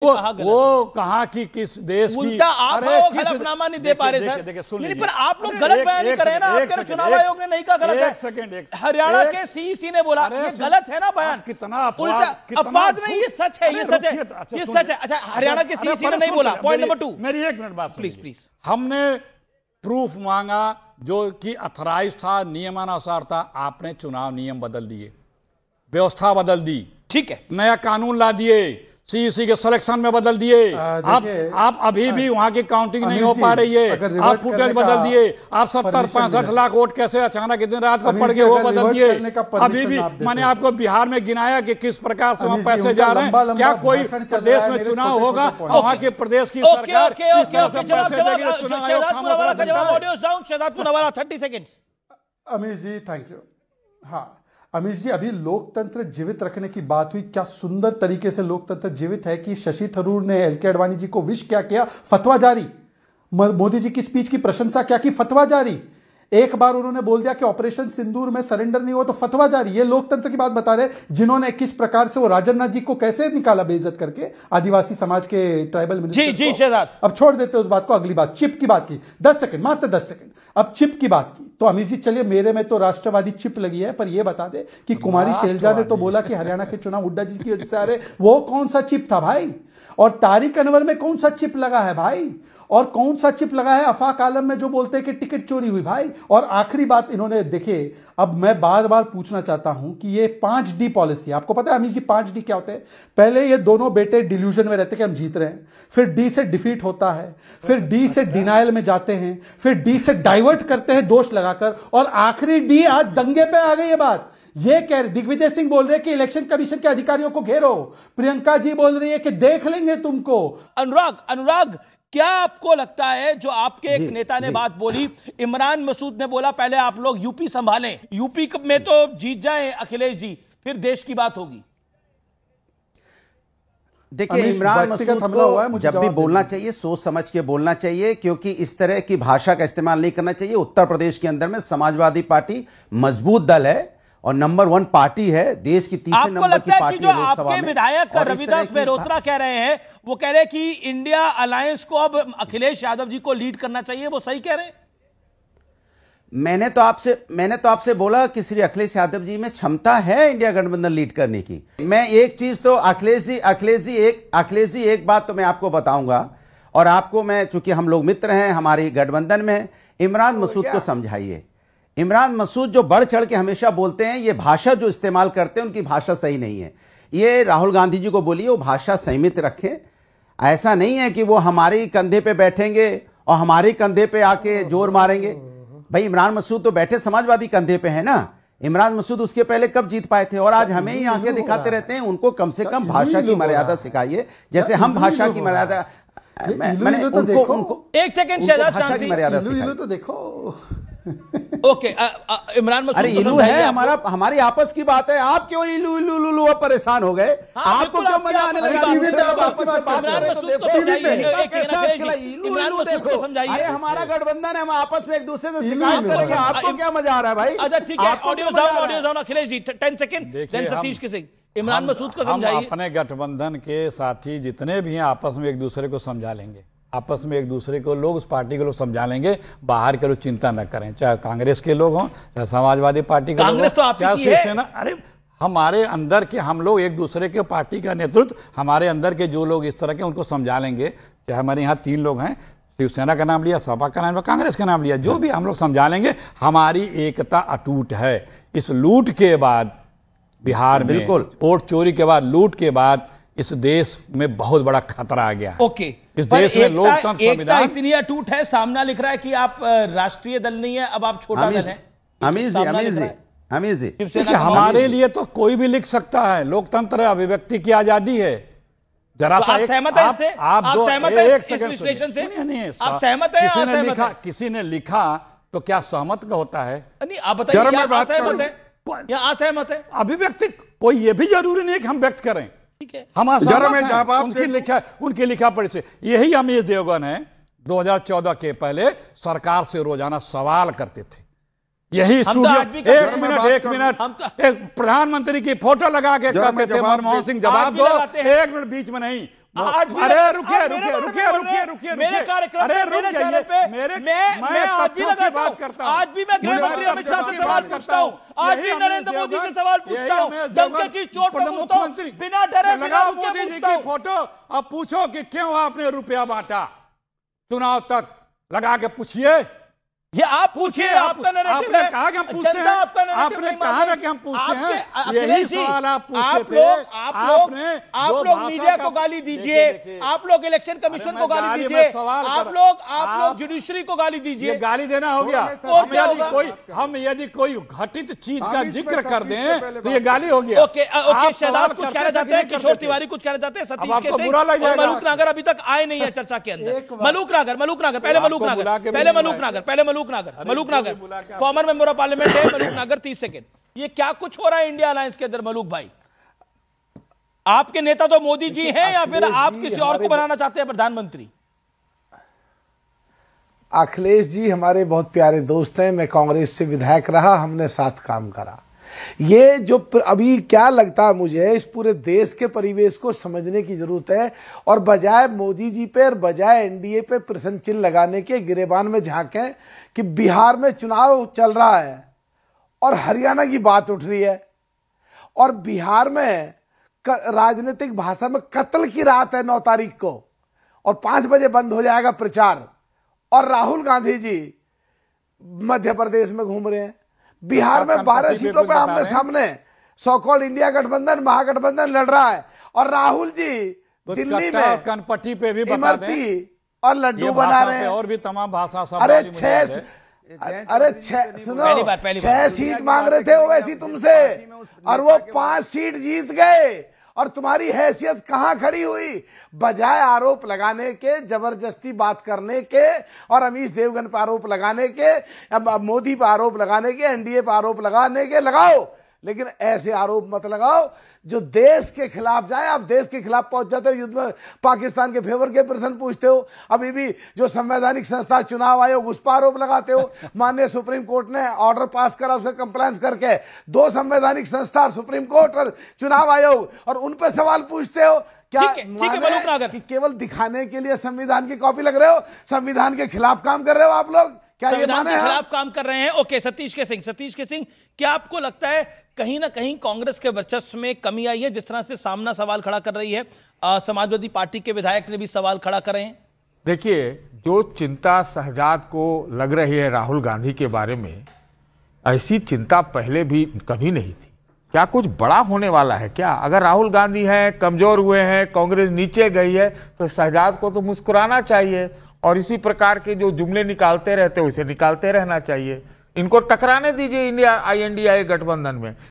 वो कहाँ की किस देश की आप हलफनामा नहीं दे पा रहे सर। नहीं, पर आप लोग गलत बयान नहीं कर रहे हैं ना। आपके चुनाव आयोग ने नहीं कहा गलत है। हरियाणा के सीईसी ने बोला ये गलत है ना बयान। कितना उल्टा अपवाद नहीं, ये सच है, ये सच है, ये सच है। अच्छा, हरियाणा के सीईसी ने नहीं बोला। पॉइंट नंबर 2, मेरी 1 मिनट बात प्लीज। हमने प्रूफ मांगा जो कि अथराइज था, नियमानुसार था। आपने चुनाव नियम बदल दिए, व्यवस्था बदल दी, ठीक है, नया कानून ला दिए, सीईसी के सिलेक्शन में बदल दिए। आप अभी भी वहां की काउंटिंग नहीं हो पा रही है। आप फुटेज बदल दिए। आप 70-65 लाख वोट कैसे अचानक इतनी रात को पड़ गए, वो बदल दिए। अभी भी मैंने आपको बिहार में गिनाया कि किस प्रकार से वहां पैसे जा रहे हैं। क्या कोई प्रदेश में चुनाव होगा और वहां के प्रदेश की सरकार किस तरह से पैसे देगी? चुनाव 30 second. Amish ji thank you. हाँ अमीश जी, अभी लोकतंत्र जीवित रखने की बात हुई। क्या सुंदर तरीके से लोकतंत्र जीवित है कि शशि थरूर ने एल के आडवाणी जी को विश क्या किया, फतवा जारी। मोदी जी की स्पीच की प्रशंसा क्या की, फतवा जारी। एक बार उन्होंने बोल दिया कि ऑपरेशन सिंदूर में सरेंडर नहीं हुआ तो फतवा जारी। ये लोकतंत्र की बात बता रहे, जिन्होंने किस प्रकार से वो राजन्नाथ जी को कैसे निकाला बेइज्जत करके, आदिवासी समाज के ट्राइबल मिनिस्टर। जी शहजाद, अब छोड़ देते उस बात को। अगली बात, चिप की बात की। 10 सेकंड, मात्र 10 सेकंड। अब चिप की बात की तो अमीश जी चलिए, मेरे में तो राष्ट्रवादी चिप लगी है, पर यह बता दे कि कुमारी शैलजा ने तो बोला कि हरियाणा के चुनाव हुड्डा जी की वजह से आ रहे। वो कौन सा चिप था भाई? और तारिक अनवर में कौन सा चिप लगा है भाई? और कौन सा चिप लगा है आफाक आलम में जो बोलते हैं कि टिकट चोरी हुई भाई? और आखिरी बात इन्होंने, देखिए अब मैं बार बार पूछना चाहता हूं कि ये 5D पॉलिसी, आपको पता है अमीश जी 5D क्या होते हैं? पहले ये दोनों बेटे डिल्यूजन में रहते कि हम जीत रहे हैं, फिर डी से डिफीट होता है, फिर डी से डिनायल में जाते हैं, फिर डी से डाइवर्ट करते हैं दोष लगाकर, और आखिरी डी आज दंगे पे आ गई। ये बात ये कह रहे, दिग्विजय सिंह बोल रहे हैं कि इलेक्शन कमीशन के अधिकारियों को घेरो, प्रियंका जी बोल रही है कि देख लेंगे तुमको। अनुराग क्या आपको लगता है जो आपके एक नेता ने बात बोली, इमरान मसूद ने बोला पहले आप लोग यूपी संभालें, यूपी में तो जीत जाएं अखिलेश जी, फिर देश की बात होगी? देखिए, इमरान मसूद को जब भी बोलना चाहिए सोच समझ के बोलना चाहिए, क्योंकि इस तरह की भाषा का इस्तेमाल नहीं करना चाहिए। उत्तर प्रदेश के अंदर में समाजवादी पार्टी मजबूत दल है और नंबर 1 पार्टी है, देश की तीसरे नंबर की पार्टी है। जो आपके विधायक रविदास मेहरोत्रा कह रहे हैं, वो कह रहे हैं कि इंडिया अलायंस को अब अखिलेश यादव जी को लीड करना चाहिए, वो सही कह रहे हैं? मैंने तो आपसे बोला कि श्री अखिलेश यादव जी में क्षमता है इंडिया गठबंधन लीड करने की। मैं एक चीज तो अखिलेश जी एक बात तो मैं आपको बताऊंगा, और आपको मैं, चूंकि हम लोग मित्र हैं, हमारी गठबंधन में, इमरान मसूद को समझाइए। इमरान मसूद जो बढ़ चढ़ के हमेशा बोलते हैं, ये भाषा जो इस्तेमाल करते हैं उनकी भाषा सही नहीं है। ये राहुल गांधी जी को बोलिए वो भाषा संयमित रखें। ऐसा नहीं है कि वो हमारे कंधे पे बैठेंगे और हमारे कंधे पे आके जोर मारेंगे। भाई इमरान मसूद तो बैठे समाजवादी कंधे पे है ना। इमरान मसूद उसके पहले कब जीत पाए थे? और आज हमें ही आंखें दिखाते रहते हैं। उनको कम से कम भाषा की मर्यादा सिखाइए, जैसे हम भाषा की मर्यादा, मैंने उनको एक सेकंड शहजाद शांति, मर्यादा तो देखो। ओके, इमरान मसूद, अरे इलू है हमारी आपस की बात है। आप क्यों इलू इलू इलू परेशान हो गए? आपको क्यों मजा आने लगा? अरे हमारा गठबंधन है, हम आपस में एक दूसरे से शिकायत करेंगे। आपको क्या मजा आ रहा है भाई? अच्छा ठीक है, audio down Akhilesh ji 10 second, then Satish के सिंह। इमरान मसूद को समझाइए। अपने गठबंधन के साथी जितने भी हैं आपस में एक दूसरे को समझा लेंगे, आपस में एक दूसरे को लोग, उस पार्टी के लोग समझा लेंगे। बाहर के लोग चिंता न करें, चाहे कांग्रेस के लोग हों, चाहे समाजवादी पार्टी के लोग, चाहे शिवसेना। अरे हमारे अंदर के हम लोग एक दूसरे के पार्टी का नेतृत्व, हमारे अंदर के जो लोग इस तरह के, उनको समझा लेंगे। चाहे हमारे यहाँ 3 लोग हैं, शिवसेना का नाम लिया, सपा का नाम लिया, कांग्रेस का नाम लिया, जो भी हम लोग समझा लेंगे। हमारी एकता अटूट है। इस लूट के बाद बिहार में, वोट चोरी के बाद, लूट के बाद इस देश में बहुत बड़ा खतरा आ गया है। ओके, इस देश में लोकतंत्र संविधान इतनी अटूट है, सामना लिख रहा है कि आप राष्ट्रीय दल नहीं है, अब आप छोटा दल हैं। अमीर जी, हमारे लिए तो कोई भी लिख सकता है। लोकतंत्र है, अभिव्यक्ति की आजादी है। जरा सा सहमत है इससे? आप सहमत है इस विश्लेषण से? आप सहमत है? किसी ने लिखा तो क्या सहमत का होता है? नहीं, आप बताइए, असहमत है या असहमत है? अभिव्यक्ति कोई ये भी जरूरी नहीं कि हम व्यक्त करें। ठीक है, हम उनकी लिखा पढ़ी से। यही अमीर देवगन है 2014 के पहले सरकार से रोजाना सवाल करते थे। यही स्टूडियो, एक मिनट एक प्रधानमंत्री की फोटो लगा के कहते थे मनमोहन सिंह जवाब दो, 1 मिनट बीच में नहीं, आज भी अरे आप रुकिए मेरे रुकिए बारे में रुकिए बोल रहे हैं। रुकिए रुकिए मेरे कार्यक्रम अरे पे, रुक मेरे जाइए। चैनल पे मैं आज भी लगाता हूं। आज भी मैं गृह मंत्री अमित शाह से सवाल पूछता हूं, आज भी नरेंद्र मोदी से सवाल पूछता हूं, डंके की चोट पे पूछता हूं, बिना डरे बिना रुके पूछता हूं। फोटो अब पूछो कि क्यों आपने रुपया बांटा, चुनाव तक लगा के पूछिए। ये आप पूछिए, आपका नैरेटिव आपने है। कहा कि हम पूछते जनता हैं, आपका नैरेटिव आपने नहीं कहा मान ना रही। कि हम पूछते हैं, आपके- यही अखिलेश जी, सवाल आप पूछते आप थे। लोग जो मीडिया भाषा को का- गाली दीजिए, देखिए, आप लोग इलेक्शन कमीशन को गाली गाली दीजिए, में सवाल आप कर- लोग जुडिशरी को गाली ये दीजिए। गाली देना हो गया। और क्या होगा? हम यदि कोई घटित चीज का जिक्र कर दें तो ये गाली हो गया। ओके आप शहजाद सवाल कुछ करते कहना थे चाहते कि हैं, नहीं किशोर करते थे? तिवारी कुछ कहना चाहते हैं, सतीश आपको के बुरा लग सिंह और जाएगा। मलूक नागर अभी तक आए नहीं है चर्चा के अंदर। एक बात- मलूक नागर पहले मलूक आपको बुला नागर के भी पहले नहीं मलूक बुलाया। नागर पहले मलूक नागर मलूक बुला नागर के आप- फॉर्मर मेंबर ऑफ पार्लियामेंट है मलूक नागर 30 सेकंड। ये क्या कुछ हो रहा है इंडिया अलायंस के अंदर मलूक भाई? आपके नेता तो मोदी जी हैं या फिर आप किसी और को बनाना चाहते हैं प्रधानमंत्री? अखिलेश जी हमारे बहुत प्यारे दोस्त हैं। मैं कांग्रेस से विधायक रहा, हमने साथ काम करा। ये जो अभी क्या लगता है मुझे, इस पूरे देश के परिवेश को समझने की जरूरत है और बजाय मोदी जी पे और बजाय एनडीए पे प्रश्न चिन्ह लगाने के गिरेबान में झांकें कि बिहार में चुनाव चल रहा है और हरियाणा की बात उठ रही है और बिहार में राजनीतिक भाषा में कत्ल की रात है 9 तारीख को और 5 बजे बंद हो जाएगा प्रचार और राहुल गांधी जी मध्य प्रदेश में घूम रहे हैं। बिहार में 12 सीटों पे आमने सामने सो कॉल्ड इंडिया गठबंधन महागठबंधन लड़ रहा है और राहुल जी दिल्ली में कनपट्टी पे भी बता इमरती दें, और लड्डू ये बना भाषा रहे पे हैं। और भी तमाम भाषा सब अरे वाली मुझे याद है। सुनो, पहली बार 6 सीट मांग रहे थे ओवैसी तुमसे और वो 5 सीट जीत गए और तुम्हारी हैसियत कहां खड़ी हुई? बजाय आरोप लगाने के, जबरदस्ती बात करने के और अमीश देवगन पर आरोप लगाने के, अब मोदी पर आरोप लगाने के, एनडीए पर आरोप लगाने के, लगाओ, लेकिन ऐसे आरोप मत लगाओ जो देश के खिलाफ जाए। आप देश के खिलाफ पहुंच जाते हो, युद्ध में पाकिस्तान के फेवर के प्रश्न पूछते हो, अभी भी जो संवैधानिक संस्था चुनाव आयोग उस पर आरोप लगाते हो। माननीय सुप्रीम कोर्ट ने ऑर्डर पास करा, उसका कंप्लायंस करके 2 संवैधानिक संस्था, सुप्रीम कोर्ट और चुनाव आयोग, और उन पर सवाल पूछते हो। क्या ठीक है मलूक नागर, कि केवल दिखाने के लिए संविधान की कॉपी लग रहे हो? संविधान के खिलाफ काम कर रहे हो आप लोग? क्या ये संविधान माने के हैं? खिलाफ काम कर रहे हैं। ओके सतीश के सिंह, क्या आपको लगता है कहीं ना कहीं कांग्रेस के वर्चस्व में कमी आई है? जिस तरह से सामना सवाल खड़ा कर रही है, समाजवादी पार्टी के विधायक ने भी सवाल खड़ा कर रहे हैं। देखिए, जो चिंता शहजाद को लग रही है राहुल गांधी के बारे में, ऐसी चिंता पहले भी कभी नहीं थी। क्या कुछ बड़ा होने वाला है क्या? अगर राहुल गांधी हैं, कमजोर हुए हैं, कांग्रेस नीचे गई है, तो शहजाद को तो मुस्कुराना चाहिए और इसी प्रकार के जो जुमले निकालते रहते हैं उसे निकालते रहना चाहिए। इनको टकराने दीजिए इंडिया INDA गठबंधन में।